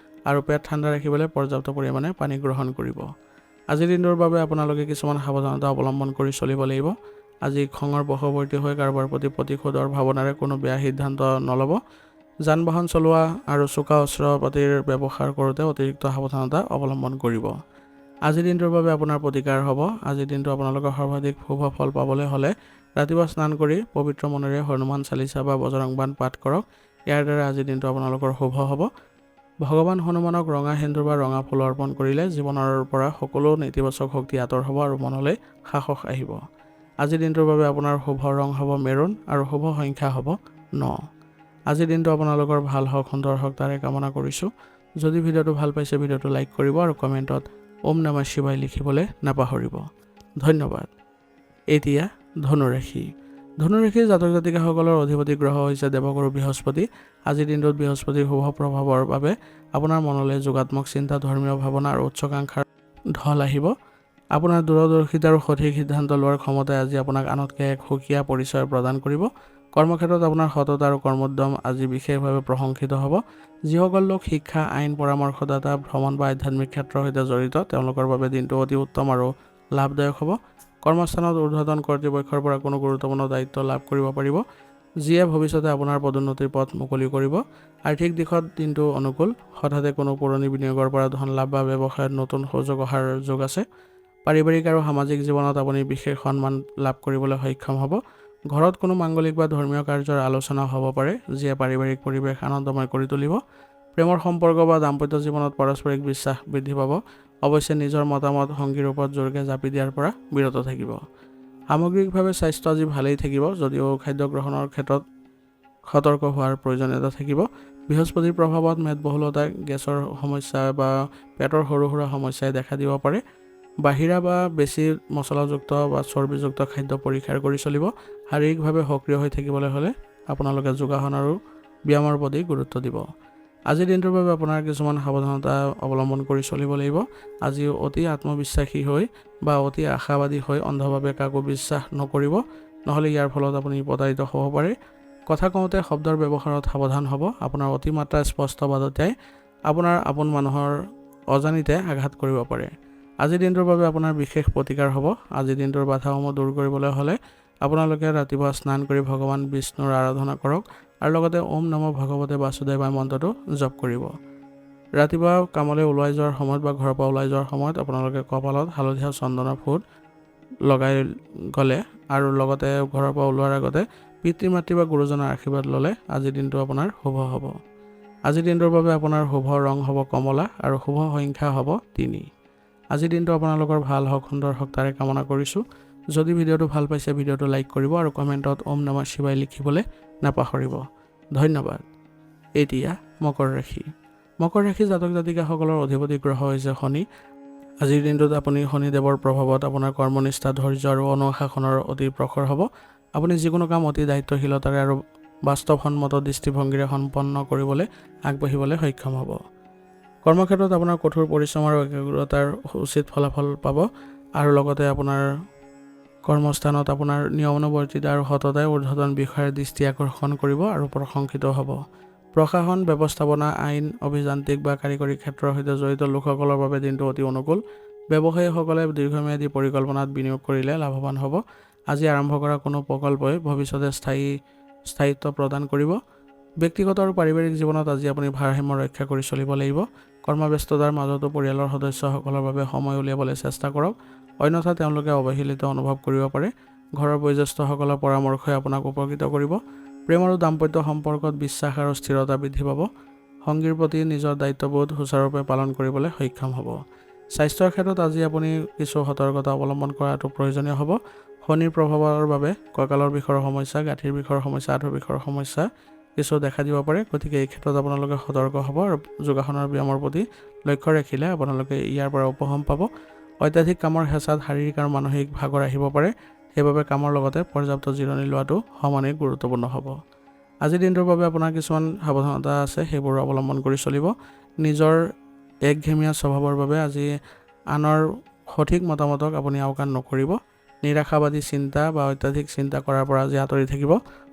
আৰু পেট ঠাণ্ডা ৰাখিবলৈ পৰ্যাপ্ত পৰিমাণে পানী গ্ৰহণ কৰিব। আজিৰ দিনটোৰ বাবে আপোনালোকে কিছুমান সাৱধানতা অৱলম্বন কৰি চলিব লাগিব। আজি খঙৰ বশৱৰ্তী হৈ কাৰোবাৰ প্ৰতি প্ৰতিশোধৰ ভাৱনাৰে কোনো বেয়া সিদ্ধান্ত নল'ব। যান বাহন চলোৱা আৰু চোকা অস্ত্ৰ পাতিৰ ব্যৱহাৰ কৰোঁতে অতিৰিক্ত সাৱধানতা অৱলম্বন কৰিব। আজিৰ দিনটোৰ বাবে আপোনাৰ প্ৰতিকাৰ হ'ব। আজিৰ দিনটো আপোনালোকৰ সৰ্বাধিক শুভ ফল পাবলৈ হ'লে ৰাতিপুৱা স্নান কৰি পবিত্ৰ মনেৰে হনুমান চালিচা বা বজৰংবাণ পাঠ কৰক। ইয়াৰ দ্বাৰা আজিৰ দিনটো আপোনালোকৰ শুভ হ'ব। ভগৱান হনুমানক ৰঙা সেন্দুৰ বা ৰঙা ফুল অৰ্পণ কৰিলে জীৱনৰ পৰা সকলো নেতিবাচক শক্তি আঁতৰ হ'ব আৰু মনলৈ সাহস আহিব। আজিৰ দিনটোৰ বাবে আপোনাৰ শুভ ৰং হ'ব মেৰুন আৰু শুভ সংখ্যা হ'ব 9। আজিৰ দিনটো আপোনালোকৰ ভাল হওক, সুন্দৰ হওক তাৰে কামনা কৰিছোঁ। যদি ভিডিঅ'টো ভাল পাইছে ভিডিঅ'টো লাইক কৰিব আৰু কমেণ্টত ওম নমঃ শিৱায় লিখিবলৈ নাপাহৰিব। ধন্যবাদ। এতিয়া ধনুৰাশি। ধনুৰাশিৰ জাতক জাতিকাসকলৰ অধিপতি গ্ৰহ হৈছে দেৱগুৰু বৃহস্পতি। আজিৰ দিনটোত বৃহস্পতিৰ শুভ প্ৰভাৱৰ বাবে আপোনাৰ মনলৈ যোগাত্মক চিন্তা, ধৰ্মীয় ভাৱনা আৰু উচ্চাকাংক্ষাৰ ঢল আহিব। আপোনাৰ দূৰদৰ্শিতা আৰু সঠিক সিদ্ধান্ত লোৱাৰ ক্ষমতাই আজি আপোনাক আনতকৈ এক সুকীয়া পৰিচয় প্ৰদান কৰিব। কৰ্মক্ষেত্ৰত আপোনাৰ সততা আৰু কৰ্মোদ্যম আজি বিশেষভাৱে প্ৰশংসিত হ'ব। যিসকল লোক শিক্ষা, আইন, পৰামৰ্শদাতা, ভ্ৰমণ বা আধ্যাত্মিক ক্ষেত্ৰৰ সৈতে জড়িত তেওঁলোকৰ বাবে দিনটো অতি উত্তম আৰু লাভদায়ক হ'ব। কৰ্মস্থানত ঊৰ্ধ্বতন কৰ্তৃপক্ষৰ পৰা কোনো গুৰুত্বপূৰ্ণ দায়িত্ব লাভ কৰিব পাৰিব, যিয়ে ভৱিষ্যতে আপোনাৰ পদোন্নতিৰ পথ মুকলি কৰিব। আৰ্থিক দিশত দিনটো অনুকূল। হঠাতে কোনো পুৰণি বিনিয়োগৰ পৰা ধন লাভ বা ব্যৱসায়ত নতুন সুযোগ অহাৰ যোগ আছে। পাৰিবাৰিক আৰু সামাজিক জীৱনত আপুনি বিশেষ সন্মান লাভ কৰিবলৈ সক্ষম হ'ব। ঘৰত কোনো মাংগলিক বা ধৰ্মীয় কাৰ্যৰ আলোচনা হ'ব পাৰে, যিয়ে পাৰিবাৰিক পৰিৱেশ আনন্দময় কৰি তুলিব। প্ৰেমৰ সম্পৰ্ক বা দাম্পত্য জীৱনত পাৰস্পৰিক বিশ্বাস বৃদ্ধি পাব। অৱশ্যে নিজৰ মতামত সংগীৰ ওপৰত জোৰকৈ জাপি দিয়াৰ পৰা বিৰত থাকিব। সামগ্ৰিকভাৱে স্বাস্থ্য আজি ভালেই থাকিব, যদিও খাদ্য গ্ৰহণৰ ক্ষেত্ৰত সতৰ্ক হোৱাৰ প্ৰয়োজনীয়তা থাকিব। বৃহস্পতিৰ প্ৰভাৱত মেদবহুলতা, গেছৰ সমস্যা বা পেটৰ সৰু সুৰা সমস্যাই দেখা দিব পাৰে। বাহিৰা বা বেছি মছলাযুক্ত বা চৰ্বিযুক্ত খাদ্য পৰিহাৰ কৰি চলিব। শাৰীৰিকভাৱে সক্ৰিয় হৈ থাকিবলৈ হ'লে আপোনালোকে যোগাসন আৰু ব্যায়ামৰ প্ৰতি গুৰুত্ব দিব। আজিৰ দিনটোৰ বাবে আপোনাৰ কিছুমান সাৱধানতা অৱলম্বন কৰি চলিব লাগিব। আজি অতি আত্মবিশ্বাসী হৈ বা অতি আশাবাদী হৈ অন্ধভাৱে কাকো বিশ্বাস নকৰিব, নহ'লে ইয়াৰ ফলত আপুনি প্ৰতাৰিত হ'ব পাৰে। কথা কওঁতে শব্দৰ ব্যৱহাৰত সাৱধান হ'ব। আপোনাৰ অতিমাত্ৰা স্পষ্টবাদিতাই আপোনাৰ আপোন মানুহৰ অজানিতে আঘাত কৰিব পাৰে। আজিৰ দিনটোৰ বাবে আপোনাৰ বিশেষ প্ৰতিকাৰ হ'ব। আজিৰ দিনটোৰ বাধাসমূহ দূৰ কৰিবলৈ হ'লে আপোনালোকে ৰাতিপুৱা স্নান কৰি ভগৱান বিষ্ণুৰ আৰাধনা কৰক আৰু লগতে ওম নমঃ ভগৱতে বাসুদেৱায় মন্ত্ৰটো জপ কৰিব। ৰাতিপুৱা কামলৈ ওলাই যোৱাৰ সময়ত বা ঘৰৰ পৰা ওলাই যোৱাৰ সময়ত আপোনালোকে কপালত হালধীয়া চন্দনৰ ফুট লগাই গ'লে আৰু লগতে ঘৰৰ পৰা ওলোৱাৰ আগতে পিতৃ মাতৃ বা গুৰুজনাৰ আশীৰ্বাদ ল'লে আজিৰ দিনটো আপোনাৰ শুভ হ'ব। আজিৰ দিনটোৰ বাবে আপোনাৰ শুভ ৰং হ'ব কমলা আৰু শুভ সংখ্যা হ'ব 3। আজিৰ দিনটো আপোনালোকৰ ভাল হওক, সুন্দৰ হওক তাৰে কামনা কৰিছোঁ। যদি ভিডিঅ'টো ভাল পাইছে ভিডিঅ'টো লাইক কৰিব আৰু কমেণ্টত ওম নমঃ শিৱায় লিখিবলৈ নাপাহৰিব। ধন্যবাদ। এতিয়া মকৰ ৰাশি। মকৰ ৰাশি জাতক জাতিকাসকলৰ অধিপতি গ্ৰহ হৈছে শনি। আজিৰ দিনটোত আপুনি শনিদেৱৰ প্ৰভাৱত আপোনাৰ কৰ্মনিষ্ঠা, ধৈৰ্য আৰু অনুশাসনৰ অতি প্ৰখৰ হ'ব। আপুনি যিকোনো কাম অতি দায়িত্বশীলতাৰে আৰু বাস্তৱসন্মত দৃষ্টিভংগীৰে সম্পন্ন কৰিবলৈ আগবাঢ়িবলৈ সক্ষম হ'ব। কৰ্মক্ষেত্ৰত আপোনাৰ কঠোৰ পৰিশ্ৰম আৰু একাগ্ৰতাৰ উচিত ফলাফল পাব আৰু লগতে আপোনাৰ কৰ্মস্থানত আপোনাৰ নিয়মানুৱৰ্তিতা আৰু সততাই ঊৰ্ধ্বতন বিষয়াৰ দৃষ্টি আকৰ্ষণ কৰিব আৰু প্ৰশংসিত হ'ব। প্ৰশাসন, ব্যৱস্থাপনা, আইন, অভিযান্ত্ৰিক বা কাৰিকৰী ক্ষেত্ৰৰ সৈতে জড়িত লোকসকলৰ বাবে দিনটো অতি অনুকূল। ব্যৱসায়ীসকলে দীৰ্ঘম্যাদী পৰিকল্পনাত বিনিয়োগ কৰিলে লাভৱান হ'ব। আজি আৰম্ভ কৰা কোনো প্ৰকল্পই ভৱিষ্যতে স্থায়িত্ব প্ৰদান কৰিব। ব্যক্তিগত আৰু পাৰিবাৰিক জীৱনত আজি আপুনি ভাৰসাম্য ৰক্ষা কৰি চলিব লাগিব। কৰ্মব্যস্ততাৰ মাজতো পৰিয়ালৰ সদস্যসকলৰ বাবে সময় উলিয়াবলৈ চেষ্টা কৰক, অন্যথা তেওঁলোকে অৱহেলিত অনুভৱ কৰিব পাৰে। ঘৰৰ বয়োজ্যেষ্ঠসকলৰ পৰামৰ্শই আপোনাক উপকৃত কৰিব। প্ৰেম আৰু দাম্পত্য সম্পৰ্কত বিশ্বাস আৰু স্থিৰতা বৃদ্ধি পাব। সংগীৰ প্ৰতি নিজৰ দায়িত্ববোধ সুচাৰুৰূপে পালন কৰিবলৈ সক্ষম হ'ব। স্বাস্থ্যৰ ক্ষেত্ৰত আজি আপুনি কিছু সতৰ্কতা অৱলম্বন কৰাটো প্ৰয়োজনীয় হ'ব। শনিৰ প্ৰভাৱৰ বাবে কঁকালৰ বিষৰ সমস্যা, গাঁঠিৰ বিষৰ সমস্যা, আঁঠুৰ বিষৰ সমস্যা কিছু দেখা দিব পাৰে। গতিকে এই ক্ষেত্ৰত আপোনালোকে সতৰ্ক হ'ব আৰু যোগাসনৰ ব্যায়ামৰ প্ৰতি লক্ষ্য ৰাখিলে আপোনালোকে ইয়াৰ পৰা উপশম পাব। অত্যাধিক কামৰ হেঁচাত শাৰীৰিক আৰু মানসিক ভাগৰ আহিব পাৰে। সেইবাবে কামৰ লগতে পৰ্যাপ্ত জিৰণি লোৱাটো সমানেই গুৰুত্বপূৰ্ণ হ'ব। আজিৰ দিনটোৰ বাবে আপোনাৰ কিছুমান সাৱধানতা আছে, সেইবোৰ অৱলম্বন কৰি চলিব। নিজৰ একঘেমীয়া স্বভাৱৰ বাবে আজি আনৰ সঠিক মতামতক আপুনি আওকাণ নকৰিব। নিৰাশাবাদী চিন্তা বা অত্যাধিক চিন্তা কৰাৰ পৰা আজি আঁতৰি থাকিব।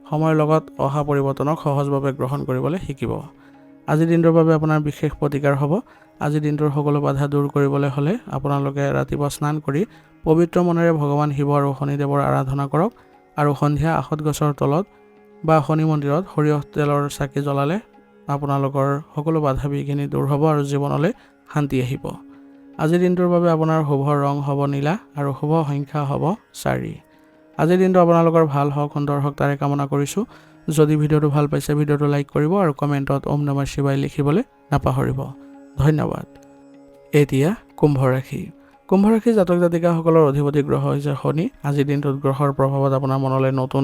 সময়ৰ লগত অহা পৰিৱৰ্তনক সহজভাৱে গ্ৰহণ কৰিবলৈ শিকিব। আজিৰ দিনটোৰ বাবে আপোনাৰ বিশেষ প্ৰতিকাৰ হ'ব। আজিৰ দিনটোৰ সকলো বাধা দূৰ কৰিবলৈ হ'লে আপোনালোকে ৰাতিপুৱা স্নান কৰি পবিত্ৰ মনেৰে ভগৱান শিৱ আৰু শনিদেৱৰ আৰাধনা কৰক আৰু সন্ধিয়া আহঁত গছৰ তলত বা শনি মন্দিৰত সৰিয়হ তেলৰ চাকি জ্বলালে আপোনালোকৰ সকলো বাধা বিঘিনি দূৰ হ'ব আৰু জীৱনলৈ শান্তি আহিব। আজিৰ দিনটোৰ বাবে আপোনাৰ শুভ ৰং হ'ব নীলা আৰু শুভ সংখ্যা হ'ব 4। আজিৰ দিনটো আপোনালোকৰ ভাল হওক, সুন্দৰ হওক তাৰে কামনা কৰিছোঁ। যদি ভিডিঅ'টো ভাল পাইছে ভিডিঅ'টো লাইক কৰিব আৰু কমেণ্টত ওম নমঃ শিৱায় লিখিবলৈ নাপাহৰিব। ধন্যবাদ। এতিয়া কুম্ভ ৰাশি। কুম্ভ ৰাশি জাতক জাতিকাসকলৰ অধিপতি গ্ৰহ হৈছে শনি। আজিৰ দিনটোত গ্ৰহৰ প্ৰভাৱত আপোনাৰ মনলৈ নতুন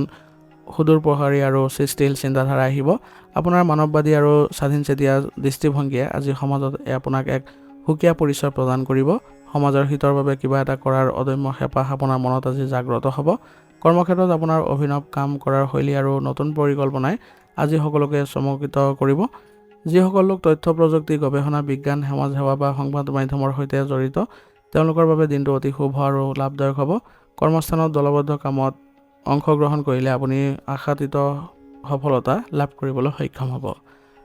সুদূৰ প্ৰসাৰী আৰু সৃষ্টিশীল চিন্তাধাৰা আহিব। আপোনাৰ মানৱবাদী আৰু স্বাধীনচেতীয়া দৃষ্টিভংগীয়ে আজি সমাজত আপোনাক এক সুকীয়া পৰিচয় প্ৰদান কৰিব। সমাজৰ হিতৰ বাবে কিবা এটা কৰাৰ অদম্য হেঁপাহ আপোনাৰ মনত আজি জাগ্ৰত হ'ব। কৰ্মক্ষেত্ৰত আপোনাৰ অভিনৱ কাম কৰাৰ শৈলী আৰু নতুন পৰিকল্পনাই আজি সকলোকে চমকিত কৰিব। যিসকল লোক তথ্য প্ৰযুক্তি, গৱেষণা, বিজ্ঞান, সমাজ সেৱা বা সংবাদ মাধ্যমৰ সৈতে জড়িত তেওঁলোকৰ বাবে দিনটো অতি শুভ আৰু লাভদায়ক হ'ব। কৰ্মস্থানত দলবদ্ধ কামত অংশগ্ৰহণ কৰিলে আপুনি আশাতীত সফলতা লাভ কৰিবলৈ সক্ষম হ'ব।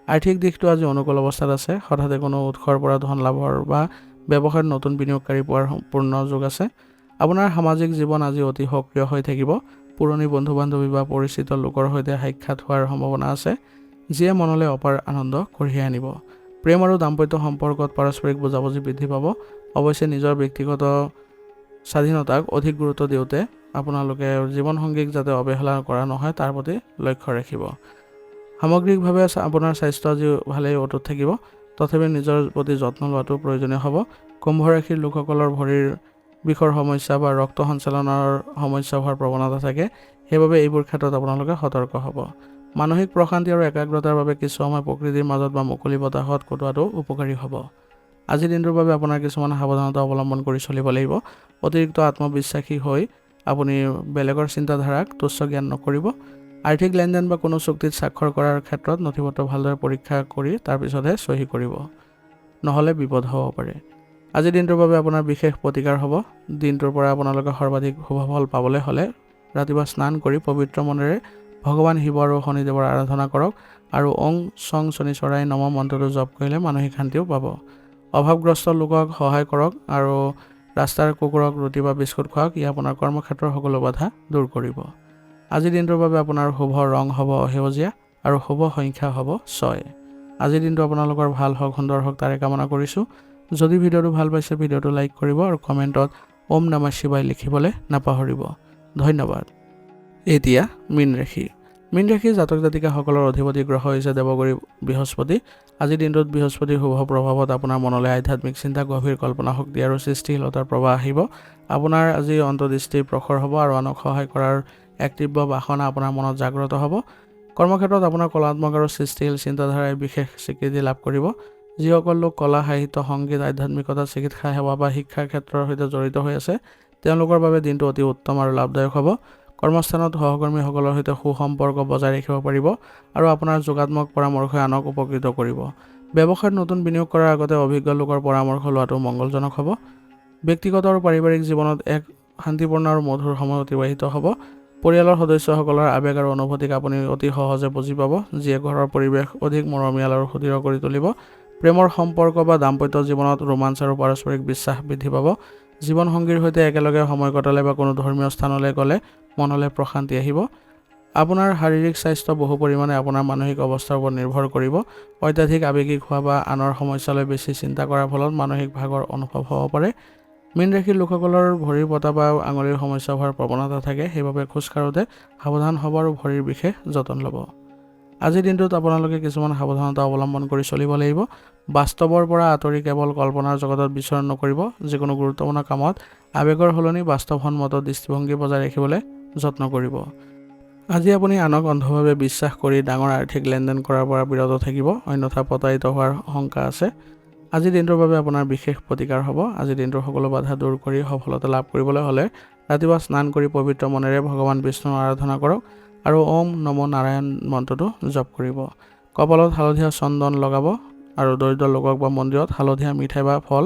আৰ্থিক দিশটো আজি অনুকূল অৱস্থাত আছে। হঠাতে কোনো উৎসৰ পৰা ধন লাভৰ বা ব্যৱসায়ত নতুন বিনিয়োগকাৰী পোৱাৰ পূৰ্ণ যোগ আছে। আপোনাৰ সামাজিক জীৱন আজি অতি সক্ৰিয় হৈ থাকিব। পুৰণি বন্ধু বান্ধৱী বা পৰিচিত লোকৰ সৈতে সাক্ষাৎ হোৱাৰ সম্ভাৱনা আছে, যিয়ে মনলৈ অপাৰ আনন্দ কঢ়িয়াই আনিব। প্ৰেম আৰু দাম্পত্য সম্পৰ্কত পাৰস্পৰিক বুজাবুজি বৃদ্ধি পাব। অৱশ্যে নিজৰ ব্যক্তিগত স্বাধীনতাক অধিক গুৰুত্ব দিওঁতে আপোনালোকে জীৱনসংগীক যাতে অৱহেলা কৰা নহয় তাৰ প্ৰতি লক্ষ্য ৰাখিব। সামগ্ৰিকভাৱে আপোনাৰ স্বাস্থ্য আজি ভালেই অটুট থাকিব, তথাপি নিজৰ প্ৰতি যত্ন লোৱাটো প্ৰয়োজনীয় হ'ব। কুম্ভ ৰাশিৰ লোকসকলৰ ভৰিৰ বিষৰ সমস্যা বা ৰক্ত সঞ্চালনৰ সমস্যা হোৱাৰ প্ৰৱণতা থাকে, সেইবাবে এইবোৰ ক্ষেত্ৰত আপোনালোকে সতৰ্ক হ'ব। মানসিক প্ৰশান্তি আৰু একাগ্ৰতাৰ বাবে কিছু সময় প্ৰকৃতিৰ মাজত বা মুকলি বতাহত কটোৱাটো উপকাৰী হ'ব। আজিৰ দিনটোৰ বাবে আপোনাৰ কিছুমান সাৱধানতা অৱলম্বন কৰি চলিব লাগিব। অতিৰিক্ত আত্মবিশ্বাসী হৈ আপুনি বেলেগৰ চিন্তাধাৰাক তুচ্ছ জ্ঞান নকৰিব। আৰ্থিক লেনদেন বা কোনো চুক্তিত স্বাক্ষৰ কৰাৰ ক্ষেত্ৰত নথিপত্ৰ ভালদৰে পৰীক্ষা কৰি তাৰপিছতহে চহী কৰিব, নহ'লে বিপদ হ'ব পাৰে। আজিৰ দিনটোৰ বাবে আপোনাৰ বিশেষ প্ৰতিকাৰ হ'ব। দিনটোৰ পৰা আপোনালোকে সৰ্বাধিক শুভফল পাবলৈ হ'লে ৰাতিপুৱা স্নান কৰি পবিত্ৰ মনেৰে ভগৱান শিৱ আৰু শনিদেৱৰ আৰাধনা কৰক আৰু ওং চং শনিচৰাই নম মন্ত্ৰটো জপ কৰিলে মানসিক শান্তিও পাব। অভাৱগ্ৰস্ত লোকক সহায় কৰক আৰু ৰাস্তাৰ কুকুৰক ৰুটি বা বিস্কুট খুৱাওক, ই আপোনাৰ কৰ্মক্ষেত্ৰৰ সকলো বাধা দূৰ কৰিব। আজিৰ দিনটোৰ বাবে আপোনাৰ শুভ ৰং হ'ব সেউজীয়া আৰু শুভ সংখ্যা হ'ব 6। আজিৰ দিনটো আপোনালোকৰ ভাল হওক, সুন্দৰ হওক তাৰে কামনা কৰিছোঁ। যদি ভিডিঅ'টো ভাল পাইছে ভিডিঅ'টো লাইক কৰিব আৰু কমেণ্টত ওম নমঃ শিৱায় লিখিবলৈ নাপাহৰিব। ধন্যবাদ। এতিয়া মীন ৰাশি। মীন ৰাশিৰ জাতক জাতিকাসকলৰ অধিপতি গ্ৰহ হৈছে দেৱগুৰু বৃহস্পতি। আজিৰ দিনটোত বৃহস্পতিৰ শুভ প্ৰভাৱত আপোনাৰ মনলৈ আধ্যাত্মিক চিন্তা, গভীৰ কল্পনা শক্তি আৰু সৃষ্টিশীলতাৰ প্ৰৱাহ আহিব। আপোনাৰ আজি অন্তৰ্দৃষ্টি প্ৰখৰ হ'ব আৰু আনক সহায় কৰাৰ এক তীব্ৰ বাসনা আপোনাৰ মনত জাগ্ৰত হ'ব। কৰ্মক্ষেত্ৰত আপোনাৰ কলাত্মক আৰু সৃষ্টিশীল চিন্তাধাৰাই বিশেষ স্বীকৃতি লাভ কৰিব। যিসকল লোক কলা, সাহিত্য, সংগীত, আধ্যাত্মিকতা, চিকিৎসা সেৱা বা শিক্ষাৰ ক্ষেত্ৰৰ সৈতে জড়িত হৈ আছে, তেওঁলোকৰ বাবে দিনটো অতি উত্তম আৰু লাভদায়ক হ'ব। কৰ্মস্থানত সহকৰ্মীসকলৰ সৈতে সুসম্পৰ্ক বজাই ৰাখিব পাৰিব আৰু আপোনাৰ যোগাত্মক পৰামৰ্শই আনক উপকৃত কৰিব। ব্যৱসায়ত নতুন বিনিয়োগ কৰাৰ আগতে অভিজ্ঞ লোকৰ পৰামৰ্শ লোৱাটো মংগলজনক হ'ব। ব্যক্তিগত আৰু পাৰিবাৰিক জীৱনত এক শান্তিপূৰ্ণ আৰু মধুৰ সময় অতিবাহিত হ'ব। পৰিয়ালৰ সদস্যসকলৰ আৱেগ আৰু অনুভূতিক আপুনি অতি সহজে বুজি পাব, যিয়ে ঘৰৰ পৰিৱেশ অধিক মৰমীয়াল আৰু সুদৃঢ় কৰি তুলিব। প্ৰেমৰ সম্পৰ্ক বা দাম্পত্য জীৱনত ৰোমাঞ্চ আৰু পাৰস্পৰিক বিশ্বাস বৃদ্ধি পাব। জীৱনসংগীৰ সৈতে একেলগে সময় কটালে বা কোনো ধৰ্মীয় স্থানলৈ গ'লে মনলৈ প্ৰশান্তি আহিব। আপোনাৰ শাৰীৰিক স্বাস্থ্য বহু পৰিমাণে আপোনাৰ মানসিক অৱস্থাৰ ওপৰত নিৰ্ভৰ কৰিব। অত্যাধিক আৱেগিক হোৱা বা আনৰ সমস্যালৈ বেছি চিন্তা কৰাৰ ফলত মানসিক ভাগৰ অনুভৱ হ'ব পাৰে। মীন ৰাশিৰ লোকসকলৰ ভৰিৰ বতা বা আঙুলিৰ সমস্যা হোৱাৰ প্ৰৱণতা থাকে, সেইবাবে খোজকাঢ়োতে সাৱধান হ'ব আৰু ভৰিৰ বিশেষ যতন ল'ব। আজিৰ দিনটোত আপোনালোকে কিছুমান সাৱধানতা অৱলম্বন কৰি চলিব লাগিব। বাস্তৱৰ পৰা আঁতৰি কেৱল কল্পনাৰ জগতত বিচৰণ নকৰিব। যিকোনো গুৰুত্বপূৰ্ণ কামত আৱেগৰ সলনি বাস্তৱসন্মত দৃষ্টিভংগী বজাই ৰাখিবলৈ যত্ন কৰিব। আজি আপুনি আনক অন্ধভাৱে বিশ্বাস কৰি ডাঙৰ আৰ্থিক লেনদেন কৰাৰ পৰা বিৰত থাকিব, অন্যথা প্ৰতাৰিত হোৱাৰ শংকা আছে। আজিৰ দিনটোৰ বাবে আপোনাৰ বিশেষ প্ৰতিকাৰ হ'ব। আজিৰ দিনটোৰ সকলো বাধা দূৰ কৰি সফলতা লাভ কৰিবলৈ হ'লে ৰাতিপুৱা স্নান কৰি পবিত্ৰ মনেৰে ভগৱান বিষ্ণুৰ আৰাধনা কৰক আৰু ওম নমো নাৰায়ণ মন্ত্ৰটো জপ কৰিব। কপালত হালধীয়া চন্দন লগাব আৰু দৰিদ্ৰ লোকক বা মন্দিৰত হালধীয়া মিঠাই বা ফল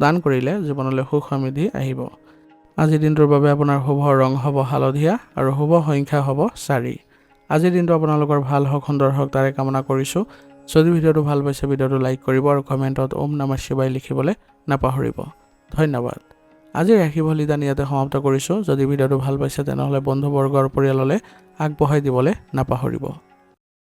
দান কৰিলে জীৱনলৈ সুখ সমৃদ্ধি আহিব। আজিৰ দিনটোৰ বাবে আপোনাৰ শুভ ৰং হ'ব হালধীয়া আৰু শুভ সংখ্যা হ'ব 4। আজিৰ দিনটো আপোনালোকৰ ভাল হওক, সুন্দৰ হওক তাৰে কামনা কৰিছোঁ। যদি ভিডিঅ'টো ভাল পাইছে ভিডিঅ'টো লাইক কৰিব আৰু কমেণ্টত ওম নমঃ শিৱায় লিখিবলৈ নাপাহৰিব। ধন্যবাদ। আজিৰ ৰাশিফল নিদান ইয়াতে সমাপ্ত কৰিছোঁ। যদি ভিডিঅ'টো ভাল পাইছে তেনেহ'লে বন্ধুবৰ্গ আৰু পৰিয়াললৈ আগবঢ়াই দিবলৈ নাপাহৰিব।